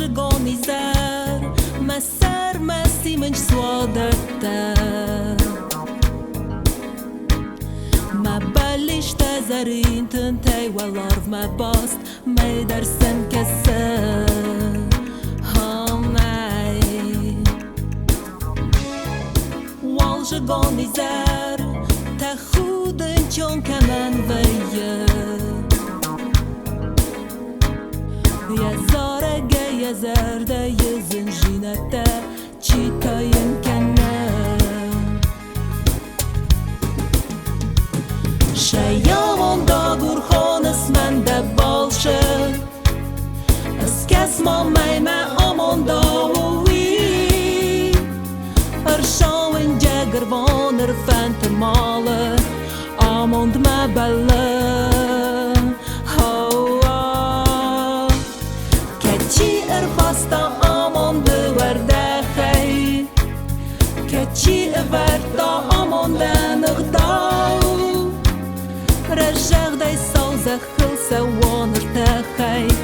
agonizer, ma ser ma si menys słodete. Ma ballish tazarin tentei walorv ma bost, me darsen kese. Walż agonizer, ta chudyn ciąka man weje. Yazerde yazın jinete çitayın kene. Şayamon da gurxonas men de balşı. Eskes ma meyme amon da uvi. Arşavın jagervaner fentemalı. Amond me belle. Hasta amon de werdechei, Keci verta amon de nagdau, Reżech dej sołzech chylse woner techei.